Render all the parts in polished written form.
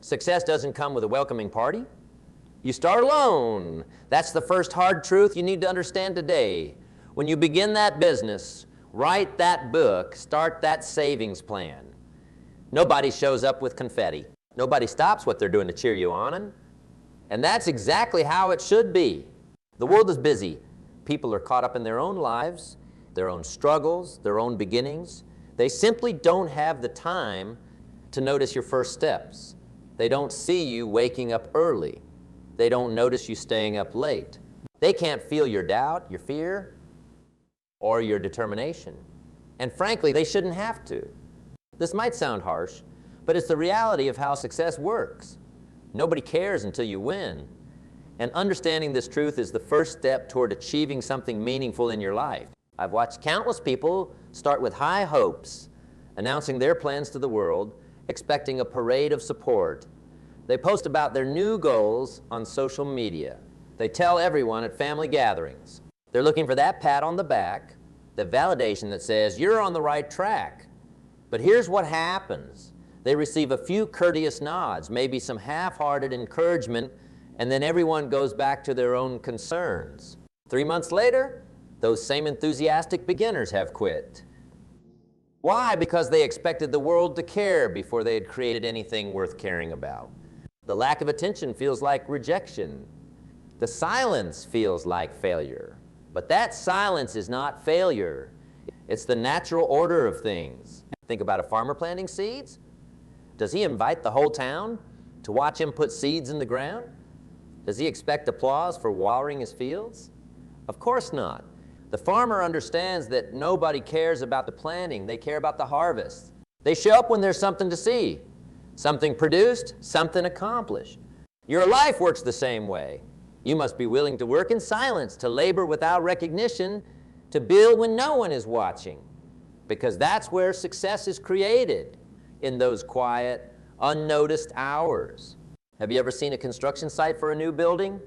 Success doesn't come with a welcoming party. You start alone. That's the first hard truth you need to understand today. When you begin that business, write that book, start that savings plan. Nobody shows up with confetti. Nobody stops what they're doing to cheer you on. And that's exactly how it should be. The world is busy. People are caught up in their own lives, their own struggles, their own beginnings. They simply don't have the time to notice your first steps. They don't see you waking up early. They don't notice you staying up late. They can't feel your doubt, your fear, or your determination. And frankly, they shouldn't have to. This might sound harsh, but it's the reality of how success works. Nobody cares until you win. And understanding this truth is the first step toward achieving something meaningful in your life. I've watched countless people start with high hopes, announcing their plans to the world, expecting a parade of support. They post about their new goals on social media. They tell everyone at family gatherings. They're looking for that pat on the back, the validation that says, you're on the right track. But here's what happens. They receive a few courteous nods, maybe some half-hearted encouragement, and then everyone goes back to their own concerns. 3 months later, those same enthusiastic beginners have quit. Why? Because they expected the world to care before they had created anything worth caring about. The lack of attention feels like rejection. The silence feels like failure. But that silence is not failure. It's the natural order of things. Think about a farmer planting seeds. Does he invite the whole town to watch him put seeds in the ground? Does he expect applause for watering his fields? Of course not. The farmer understands that nobody cares about the planting. They care about the harvest. They show up when there's something to see. Something produced, something accomplished. Your life works the same way. You must be willing to work in silence, to labor without recognition, to build when no one is watching. Because that's where success is created, in those quiet, unnoticed hours. Have you ever seen a construction site for a new building?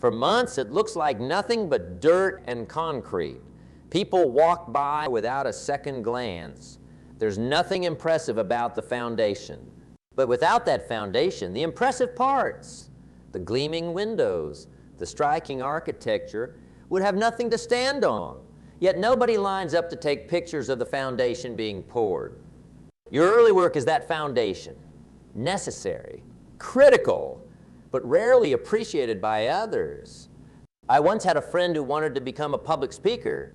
For months, it looks like nothing but dirt and concrete. People walk by without a second glance. There's nothing impressive about the foundation. But without that foundation, the impressive parts, the gleaming windows, the striking architecture, would have nothing to stand on. Yet nobody lines up to take pictures of the foundation being poured. Your early work is that foundation, necessary, critical, but rarely appreciated by others. I once had a friend who wanted to become a public speaker.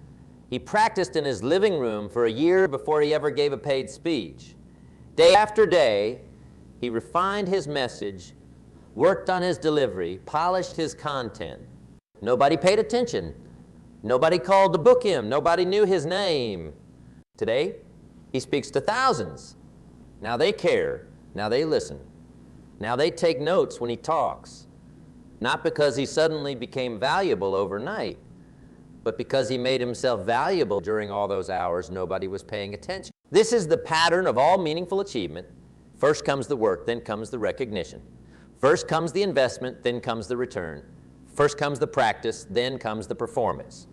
He practiced in his living room for a year before he ever gave a paid speech. Day after day, he refined his message, worked on his delivery, polished his content. Nobody paid attention. Nobody called to book him. Nobody knew his name. Today, he speaks to thousands. Now they care. Now they listen. Now they take notes when he talks. Not because he suddenly became valuable overnight, but because he made himself valuable during all those hours nobody was paying attention. This is the pattern of all meaningful achievement. First comes the work, then comes the recognition. First comes the investment, then comes the return. First comes the practice, then comes the performance.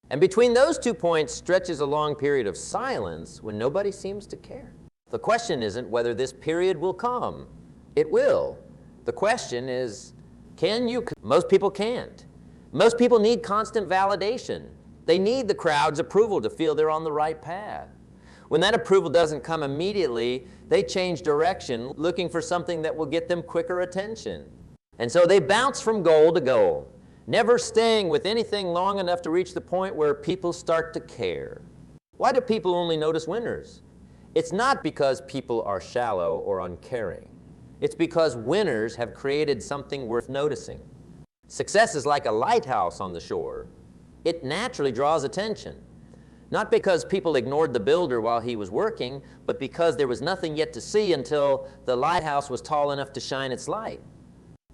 And between those 2 points stretches a long period of silence when nobody seems to care. The question isn't whether this period will come. It will. The question is, can you? Most people can't. Most people need constant validation. They need the crowd's approval to feel they're on the right path. When that approval doesn't come immediately, they change direction, looking for something that will get them quicker attention. And so they bounce from goal to goal, never staying with anything long enough to reach the point where people start to care. Why do people only notice winners? It's not because people are shallow or uncaring. It's because winners have created something worth noticing. Success is like a lighthouse on the shore. It naturally draws attention. Not because people ignored the builder while he was working, but because there was nothing yet to see until the lighthouse was tall enough to shine its light.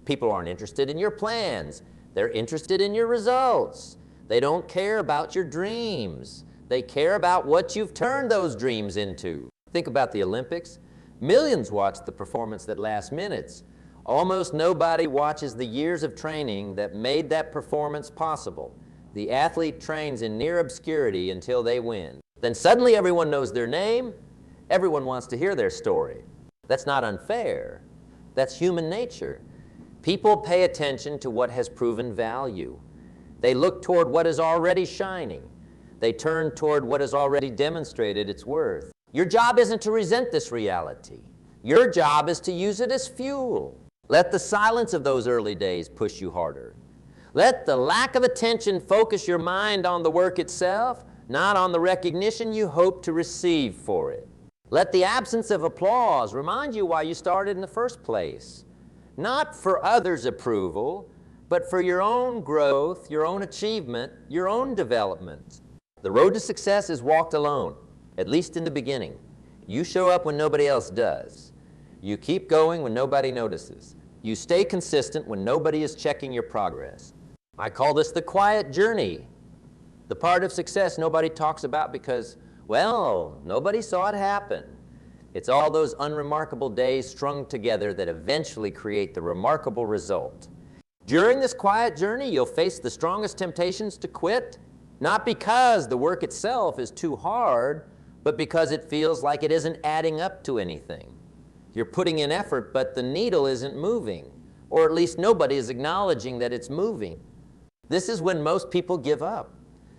People aren't interested in your plans. They're interested in your results. They don't care about your dreams. They care about what you've turned those dreams into. Think about the Olympics. Millions watch the performance that lasts minutes. Almost nobody watches the years of training that made that performance possible. The athlete trains in near obscurity until they win. Then suddenly everyone knows their name. Everyone wants to hear their story. That's not unfair. That's human nature. People pay attention to what has proven value. They look toward what is already shining. They turn toward what has already demonstrated its worth. Your job isn't to resent this reality. Your job is to use it as fuel. Let the silence of those early days push you harder. Let the lack of attention focus your mind on the work itself, not on the recognition you hope to receive for it. Let the absence of applause remind you why you started in the first place. Not for others' approval, but for your own growth, your own achievement, your own development. The road to success is walked alone, at least in the beginning. You show up when nobody else does. You keep going when nobody notices. You stay consistent when nobody is checking your progress. I call this the quiet journey, the part of success nobody talks about because, well, nobody saw it happen. It's all those unremarkable days strung together that eventually create the remarkable result. During this quiet journey, you'll face the strongest temptations to quit, not because the work itself is too hard, but because it feels like it isn't adding up to anything. You're putting in effort, but the needle isn't moving, or at least nobody is acknowledging that it's moving. This is when most people give up.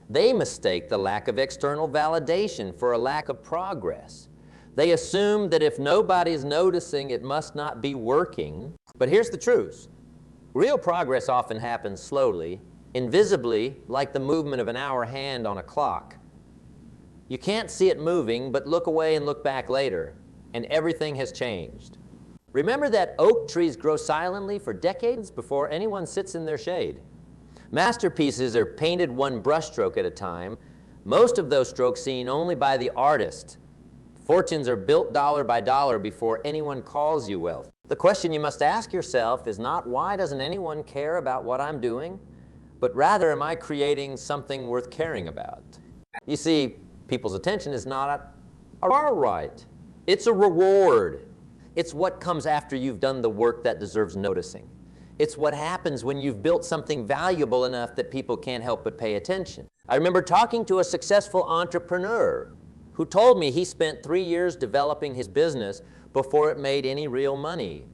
They mistake the lack of external validation for a lack of progress. They assume that if nobody's noticing, it must not be working. But here's the truth. Real progress often happens slowly, invisibly, like the movement of an hour hand on a clock. You can't see it moving, but look away and look back later, and everything has changed. Remember that oak trees grow silently for decades before anyone sits in their shade. Masterpieces are painted one brushstroke at a time, most of those strokes seen only by the artist. Fortunes are built dollar by dollar before anyone calls you wealth. The question you must ask yourself is not why doesn't anyone care about what I'm doing, but rather am I creating something worth caring about? You see, people's attention is not a right. It's a reward. It's what comes after you've done the work that deserves noticing. It's what happens when you've built something valuable enough that people can't help but pay attention. I remember talking to a successful entrepreneur who told me he spent 3 years developing his business before it made any real money.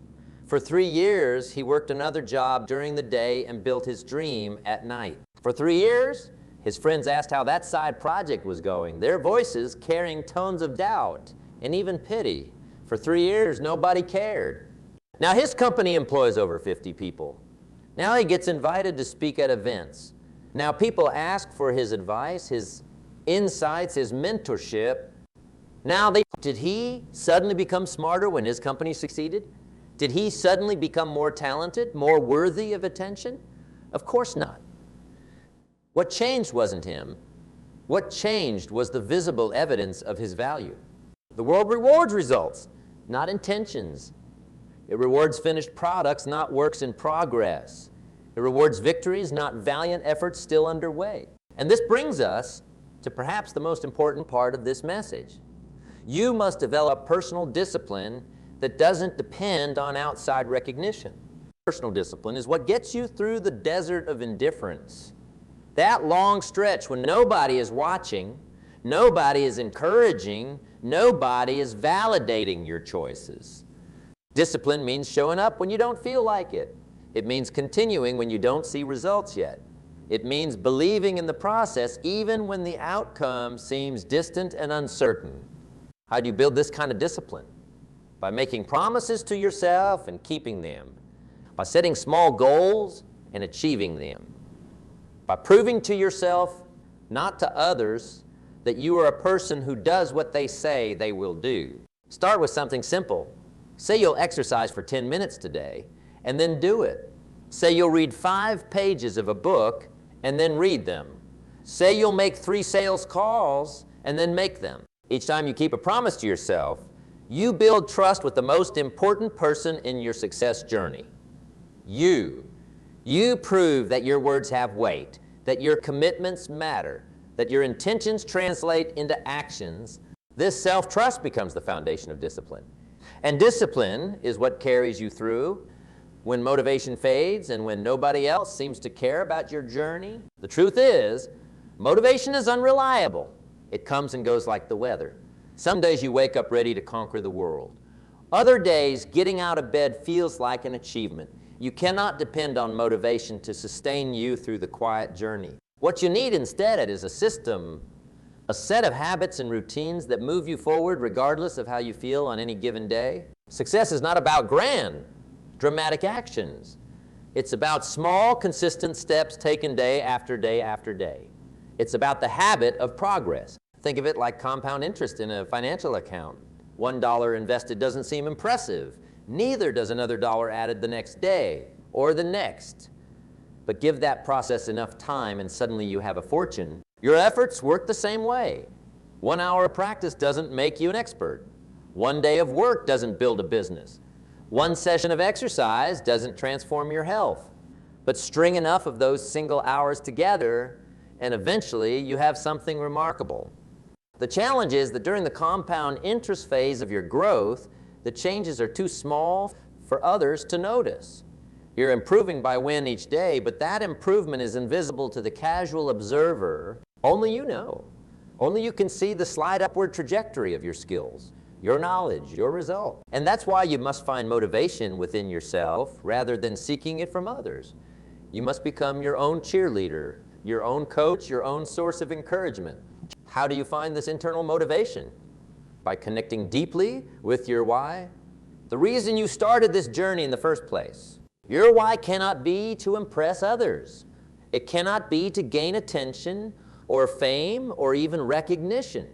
For 3 years, he worked another job during the day and built his dream at night. For 3 years, his friends asked how that side project was going, their voices carrying tones of doubt and even pity. For 3 years, nobody cared. Now his company employs over 50 people. Now he gets invited to speak at events. Now people ask for his advice, his insights, his mentorship. Did he suddenly become smarter when his company succeeded? Did he suddenly become more talented, more worthy of attention? Of course not. What changed wasn't him. What changed was the visible evidence of his value. The world rewards results, not intentions. It rewards finished products, not works in progress. It rewards victories, not valiant efforts still underway. And this brings us to perhaps the most important part of this message. You must develop personal discipline that doesn't depend on outside recognition. Personal discipline is what gets you through the desert of indifference. That long stretch when nobody is watching, nobody is encouraging, nobody is validating your choices. Discipline means showing up when you don't feel like it. It means continuing when you don't see results yet. It means believing in the process even when the outcome seems distant and uncertain. How do you build this kind of discipline? By making promises to yourself and keeping them. By setting small goals and achieving them. By proving to yourself, not to others, that you are a person who does what they say they will do. Start with something simple. Say you'll exercise for 10 minutes today, and then do it. Say you'll read 5 pages of a book, and then read them. Say you'll make 3 sales calls, and then make them. Each time you keep a promise to yourself, you build trust with the most important person in your success journey. You. You prove that your words have weight, that your commitments matter, that your intentions translate into actions. This self-trust becomes the foundation of discipline. And discipline is what carries you through when motivation fades and when nobody else seems to care about your journey. The truth is, motivation is unreliable. It comes and goes like the weather. Some days you wake up ready to conquer the world. Other days, getting out of bed feels like an achievement. You cannot depend on motivation to sustain you through the quiet journey. What you need instead is a system, a set of habits and routines that move you forward regardless of how you feel on any given day. Success is not about grand, dramatic actions. It's about small, consistent steps taken day after day after day. It's about the habit of progress. Think of it like compound interest in a financial account. $1 invested doesn't seem impressive. Neither does another dollar added the next day or the next. But give that process enough time and suddenly you have a fortune. Your efforts work the same way. 1 hour of practice doesn't make you an expert. 1 day of work doesn't build a business. 1 session of exercise doesn't transform your health. But string enough of those single hours together and eventually you have something remarkable. The challenge is that during the compound interest phase of your growth, the changes are too small for others to notice. You're improving by win each day, but that improvement is invisible to the casual observer. Only you know. Only you can see the slight upward trajectory of your skills, your knowledge, your result. And that's why you must find motivation within yourself rather than seeking it from others. You must become your own cheerleader, your own coach, your own source of encouragement. How do you find this internal motivation? By connecting deeply with your why. The reason you started this journey in the first place. Your why cannot be to impress others. It cannot be to gain attention or fame or even recognition.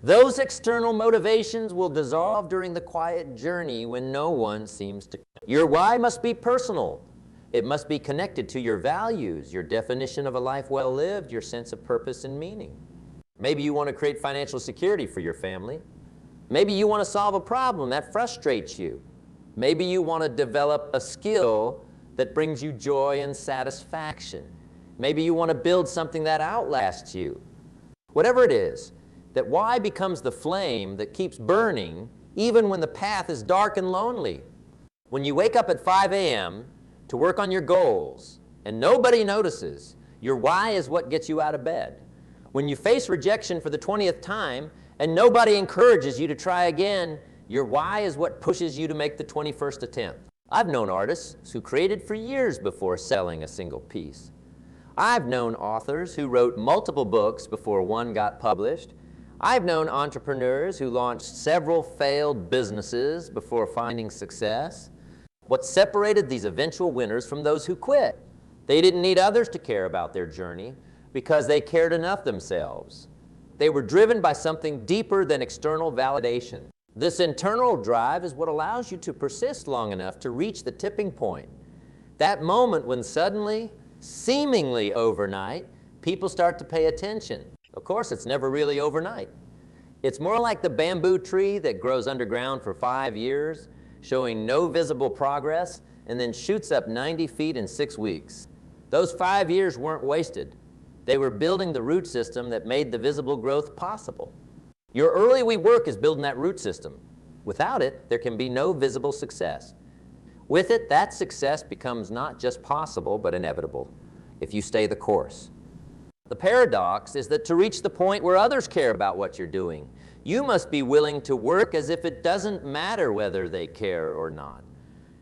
Those external motivations will dissolve during the quiet journey when no one seems to. Your why must be personal. It must be connected to your values, your definition of a life well lived, your sense of purpose and meaning. Maybe you want to create financial security for your family. Maybe you want to solve a problem that frustrates you. Maybe you want to develop a skill that brings you joy and satisfaction. Maybe you want to build something that outlasts you. Whatever it is, that why becomes the flame that keeps burning even when the path is dark and lonely. When you wake up at 5 a.m. to work on your goals and nobody notices, your why is what gets you out of bed. When you face rejection for the 20th time and nobody encourages you to try again, your why is what pushes you to make the 21st attempt. I've known artists who created for years before selling a single piece. I've known authors who wrote multiple books before one got published. I've known entrepreneurs who launched several failed businesses before finding success. What separated these eventual winners from those who quit? They didn't need others to care about their journey because they cared enough themselves. They were driven by something deeper than external validation. This internal drive is what allows you to persist long enough to reach the tipping point. That moment when suddenly, seemingly overnight, people start to pay attention. Of course, it's never really overnight. It's more like the bamboo tree that grows underground for 5 years, showing no visible progress, and then shoots up 90 feet in 6 weeks. Those 5 years weren't wasted. They were building the root system that made the visible growth possible. Your early work is building that root system. Without it, there can be no visible success. With it, that success becomes not just possible, but inevitable, if you stay the course. The paradox is that to reach the point where others care about what you're doing, you must be willing to work as if it doesn't matter whether they care or not.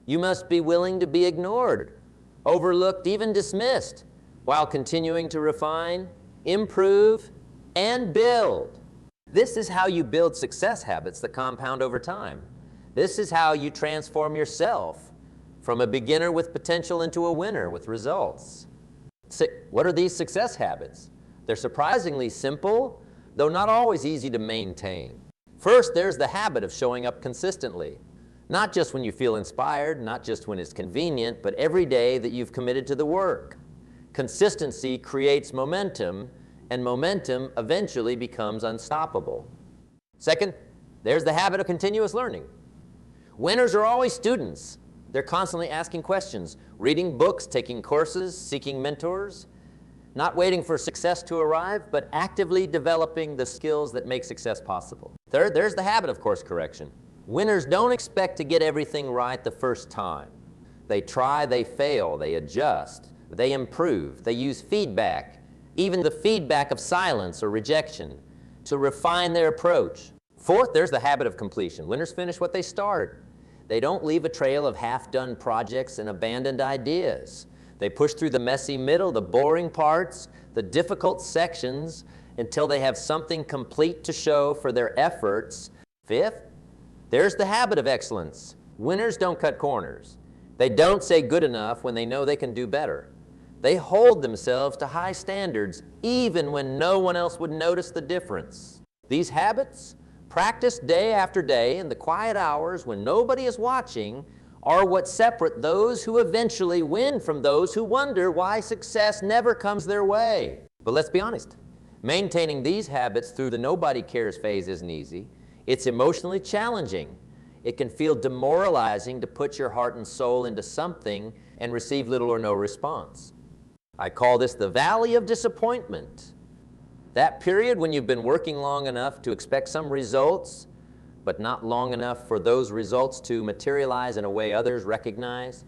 You must be willing to be ignored, overlooked, even dismissed, while continuing to refine, improve, and build. This is how you build success habits that compound over time. This is how you transform yourself from a beginner with potential into a winner with results. What are these success habits? They're surprisingly simple, though not always easy to maintain. First, there's the habit of showing up consistently. Not just when you feel inspired, not just when it's convenient, but every day that you've committed to the work. Consistency creates momentum, and momentum eventually becomes unstoppable. Second, there's the habit of continuous learning. Winners are always students. They're constantly asking questions, reading books, taking courses, seeking mentors, not waiting for success to arrive, but actively developing the skills that make success possible. Third, there's the habit of course correction. Winners don't expect to get everything right the first time. They try, they fail, they adjust, they improve, they use feedback, even the feedback of silence or rejection, to refine their approach. Fourth, there's the habit of completion. Winners finish what they start. They don't leave a trail of half-done projects and abandoned ideas. They push through the messy middle, the boring parts, the difficult sections, until they have something complete to show for their efforts. Fifth, there's the habit of excellence. Winners don't cut corners. They don't say good enough when they know they can do better. They hold themselves to high standards even when no one else would notice the difference. These habits, practiced day after day in the quiet hours when nobody is watching, are what separate those who eventually win from those who wonder why success never comes their way. But let's be honest, maintaining these habits through the nobody cares phase isn't easy. It's emotionally challenging. It can feel demoralizing to put your heart and soul into something and receive little or no response. I call this the valley of disappointment. That period when you've been working long enough to expect some results, but not long enough for those results to materialize in a way others recognize.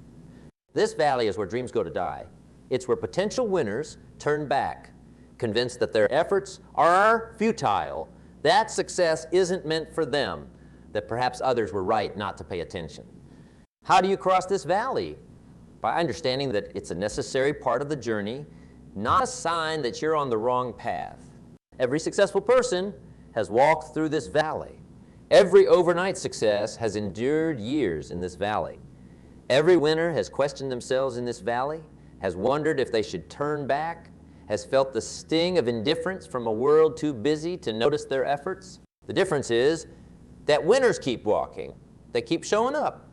This valley is where dreams go to die. It's where potential winners turn back, convinced that their efforts are futile, that success isn't meant for them, that perhaps others were right not to pay attention. How do you cross this valley? By understanding that it's a necessary part of the journey, not a sign that you're on the wrong path. Every successful person has walked through this valley. Every overnight success has endured years in this valley. Every winner has questioned themselves in this valley, has wondered if they should turn back, has felt the sting of indifference from a world too busy to notice their efforts. The difference is that winners keep walking. They keep showing up.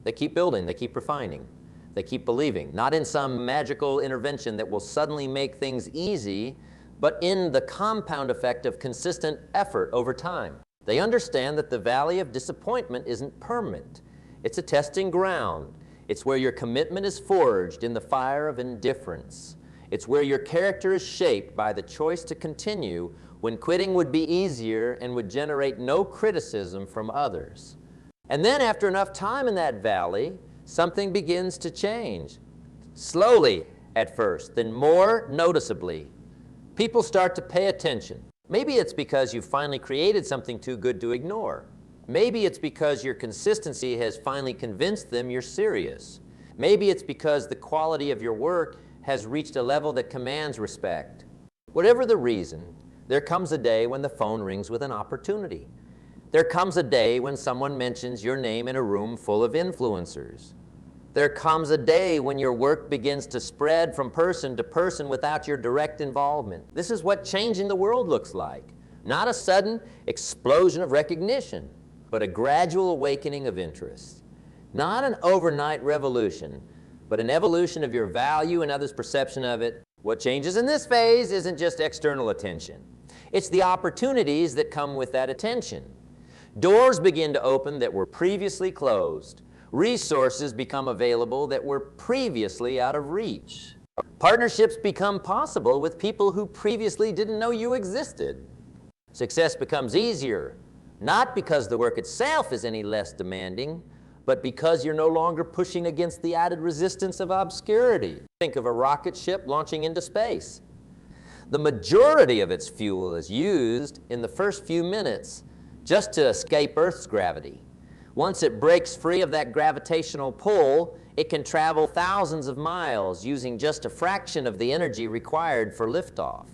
They keep building. They keep refining. They keep believing, not in some magical intervention that will suddenly make things easy, but in the compound effect of consistent effort over time. They understand that the valley of disappointment isn't permanent. It's a testing ground. It's where your commitment is forged in the fire of indifference. It's where your character is shaped by the choice to continue when quitting would be easier and would generate no criticism from others. And then after enough time in that valley, something begins to change. Slowly at first, then more noticeably. People start to pay attention. Maybe it's because you've finally created something too good to ignore. Maybe it's because your consistency has finally convinced them you're serious. Maybe it's because the quality of your work has reached a level that commands respect. Whatever the reason, there comes a day when the phone rings with an opportunity. There comes a day when someone mentions your name in a room full of influencers. There comes a day when your work begins to spread from person to person without your direct involvement. This is what changing the world looks like. Not a sudden explosion of recognition, but a gradual awakening of interest. Not an overnight revolution, but an evolution of your value and others' perception of it. What changes in this phase isn't just external attention. It's the opportunities that come with that attention. Doors begin to open that were previously closed. Resources become available that were previously out of reach. Partnerships become possible with people who previously didn't know you existed. Success becomes easier, not because the work itself is any less demanding, but because you're no longer pushing against the added resistance of obscurity. Think of a rocket ship launching into space. The majority of its fuel is used in the first few minutes just to escape Earth's gravity. Once it breaks free of that gravitational pull, it can travel thousands of miles using just a fraction of the energy required for liftoff.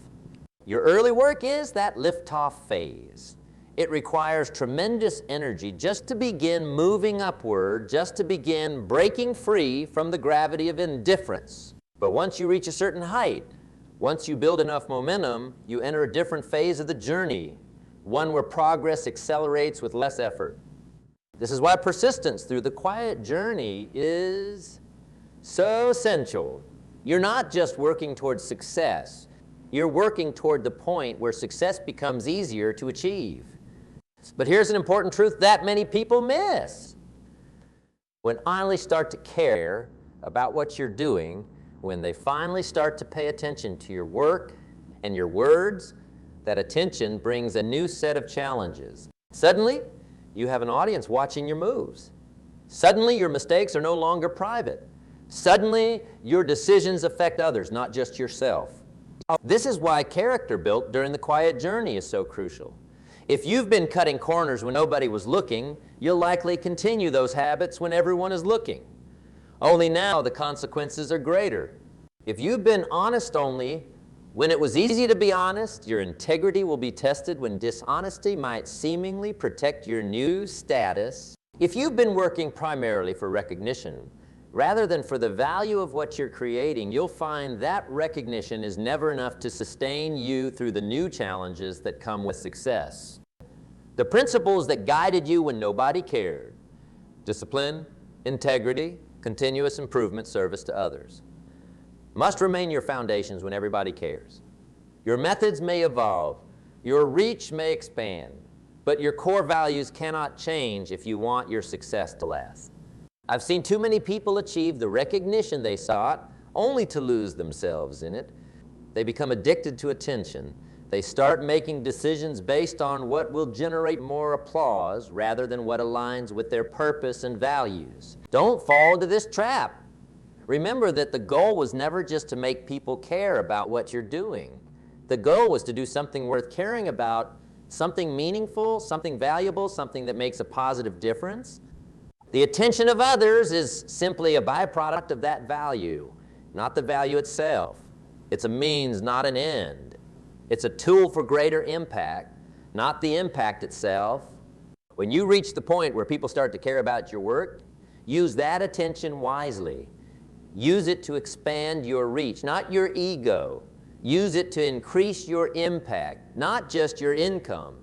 Your early work is that liftoff phase. It requires tremendous energy just to begin moving upward, just to begin breaking free from the gravity of indifference. But once you reach a certain height, once you build enough momentum, you enter a different phase of the journey, one where progress accelerates with less effort. This is why persistence through the quiet journey is so essential. You're not just working towards success. You're working toward the point where success becomes easier to achieve. But here's an important truth that many people miss. When finally start to care about what you're doing, when they finally start to pay attention to your work and your words, that attention brings a new set of challenges. Suddenly, you have an audience watching your moves. Suddenly, your mistakes are no longer private. Suddenly, your decisions affect others, not just yourself. This is why character built during the quiet journey is so crucial. If you've been cutting corners when nobody was looking, you'll likely continue those habits when everyone is looking. Only now the consequences are greater. If you've been honest only when it was easy to be honest, your integrity will be tested when dishonesty might seemingly protect your new status. If you've been working primarily for recognition, rather than for the value of what you're creating, you'll find that recognition is never enough to sustain you through the new challenges that come with success. The principles that guided you when nobody cared: discipline, integrity, continuous improvement, service to others, must remain your foundations when everybody cares. Your methods may evolve, your reach may expand, but your core values cannot change if you want your success to last. I've seen too many people achieve the recognition they sought only to lose themselves in it. They become addicted to attention. They start making decisions based on what will generate more applause rather than what aligns with their purpose and values. Don't fall into this trap. Remember that the goal was never just to make people care about what you're doing. The goal was to do something worth caring about, something meaningful, something valuable, something that makes a positive difference. The attention of others is simply a byproduct of that value, not the value itself. It's a means, not an end. It's a tool for greater impact, not the impact itself. When you reach the point where people start to care about your work, use that attention wisely. Use it to expand your reach, not your ego. Use it to increase your impact, not just your income.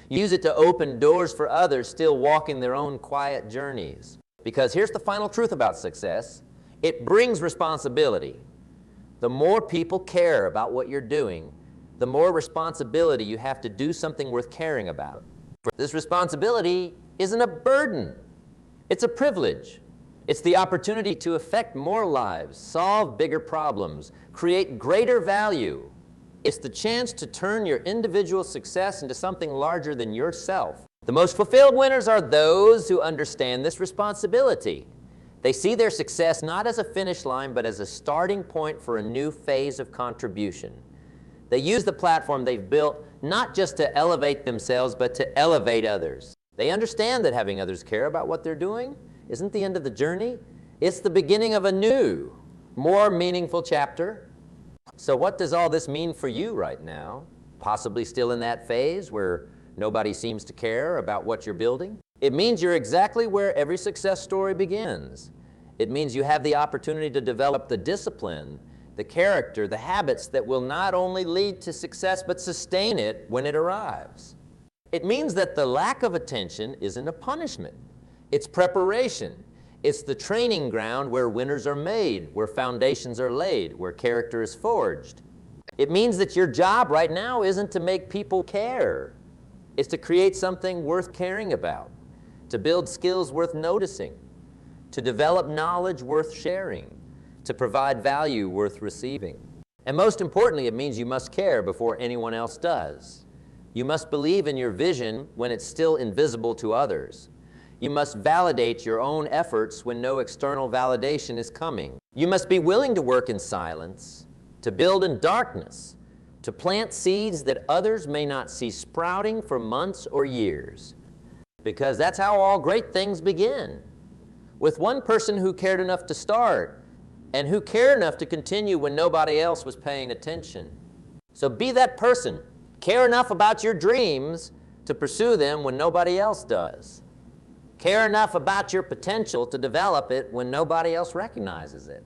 Use it to open doors for others still walking their own quiet journeys. Because here's the final truth about success: it brings responsibility. The more people care about what you're doing, the more responsibility you have to do something worth caring about. This responsibility isn't a burden, it's a privilege. It's the opportunity to affect more lives, solve bigger problems, create greater value. It's the chance to turn your individual success into something larger than yourself. The most fulfilled winners are those who understand this responsibility. They see their success not as a finish line, but as a starting point for a new phase of contribution. They use the platform they've built not just to elevate themselves, but to elevate others. They understand that having others care about what they're doing isn't the end of the journey. It's the beginning of a new, more meaningful chapter. So what does all this mean for you right now? Possibly still in that phase where nobody seems to care about what you're building? It means you're exactly where every success story begins. It means you have the opportunity to develop the discipline, the character, the habits that will not only lead to success but sustain it when it arrives. It means that the lack of attention isn't a punishment. It's preparation. It's the training ground where winners are made, where foundations are laid, where character is forged. It means that your job right now isn't to make people care. It's to create something worth caring about, to build skills worth noticing, to develop knowledge worth sharing, to provide value worth receiving. And most importantly, it means you must care before anyone else does. You must believe in your vision when it's still invisible to others. You must validate your own efforts when no external validation is coming. You must be willing to work in silence, to build in darkness, to plant seeds that others may not see sprouting for months or years. Because that's how all great things begin. With one person who cared enough to start, and who cared enough to continue when nobody else was paying attention. So be that person. Care enough about your dreams to pursue them when nobody else does. Care enough about your potential to develop it when nobody else recognizes it.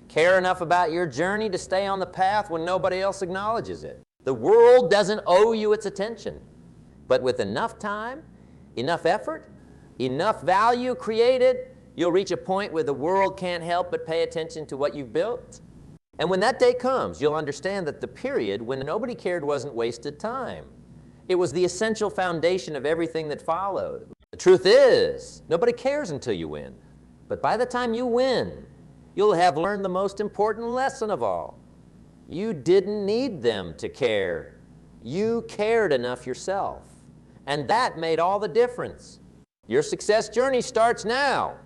Care enough about your journey to stay on the path when nobody else acknowledges it. The world doesn't owe you its attention, but with enough time, enough effort, enough value created, you'll reach a point where the world can't help but pay attention to what you've built. And when that day comes, you'll understand that the period when nobody cared wasn't wasted time. It was the essential foundation of everything that followed. The truth is, nobody cares until you win. But by the time you win, you'll have learned the most important lesson of all. You didn't need them to care. You cared enough yourself. And that made all the difference. Your success journey starts now.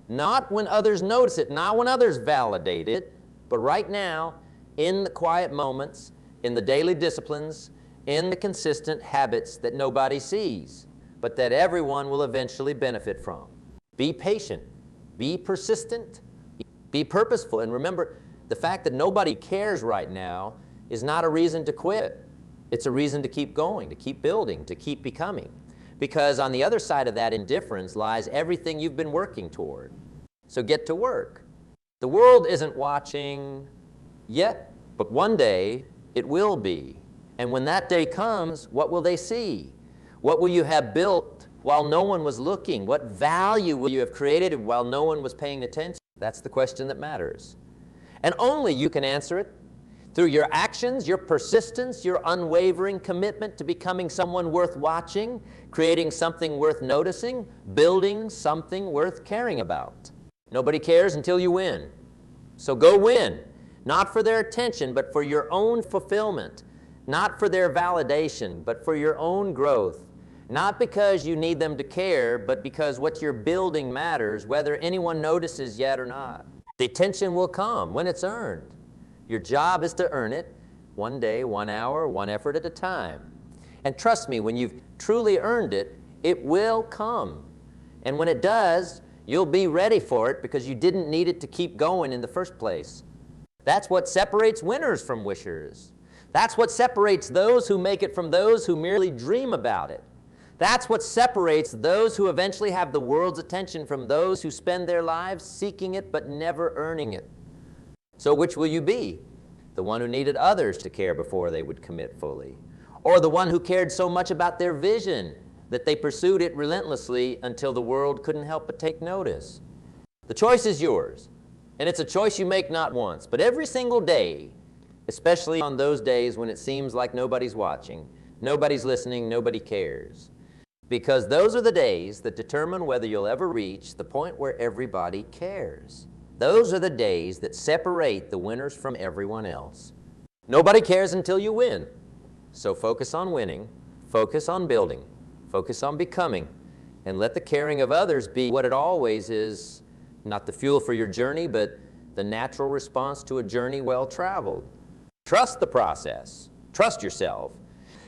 Not when others notice it, not when others validate it, but right now, in the quiet moments, in the daily disciplines, in the consistent habits that nobody sees, but that everyone will eventually benefit from. Be patient, be persistent, be purposeful, and remember, the fact that nobody cares right now is not a reason to quit. It's a reason to keep going, to keep building, to keep becoming. Because on the other side of that indifference lies everything you've been working toward. So get to work. The world isn't watching yet, but one day it will be. And when that day comes, what will they see? What will you have built while no one was looking? What value will you have created while no one was paying attention? That's the question that matters. And only you can answer it through your actions, your persistence, your unwavering commitment to becoming someone worth watching, creating something worth noticing, building something worth caring about. Nobody cares until you win. So go win, not for their attention, but for your own fulfillment, not for their validation, but for your own growth, not because you need them to care, but because what you're building matters, whether anyone notices yet or not. The attention will come when it's earned. Your job is to earn it, one day, 1 hour, 1 effort at a time. And trust me, when you've truly earned it, it will come. And when it does, you'll be ready for it because you didn't need it to keep going in the first place. That's what separates winners from wishers. That's what separates those who make it from those who merely dream about it. That's what separates those who eventually have the world's attention from those who spend their lives seeking it but never earning it. So which will you be? The one who needed others to care before they would commit fully? Or the one who cared so much about their vision that they pursued it relentlessly until the world couldn't help but take notice? The choice is yours, and it's a choice you make not once, but every single day, especially on those days when it seems like nobody's watching, nobody's listening, nobody cares. Because those are the days that determine whether you'll ever reach the point where everybody cares. Those are the days that separate the winners from everyone else. Nobody cares until you win. So focus on winning, focus on building, focus on becoming, and let the caring of others be what it always is, not the fuel for your journey, but the natural response to a journey well traveled. Trust the process, trust yourself,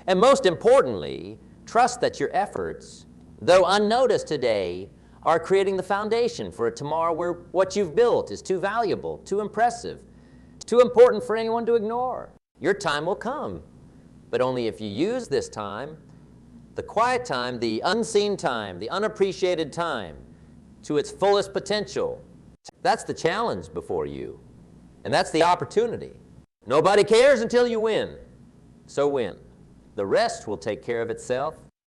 and most importantly, trust that your efforts, though unnoticed today, are creating the foundation for a tomorrow where what you've built is too valuable, too impressive, too important for anyone to ignore. Your time will come, but only if you use this time, the quiet time, the unseen time, the unappreciated time, to its fullest potential. That's the challenge before you, and that's the opportunity. Nobody cares until you win, so win. The rest will take care of itself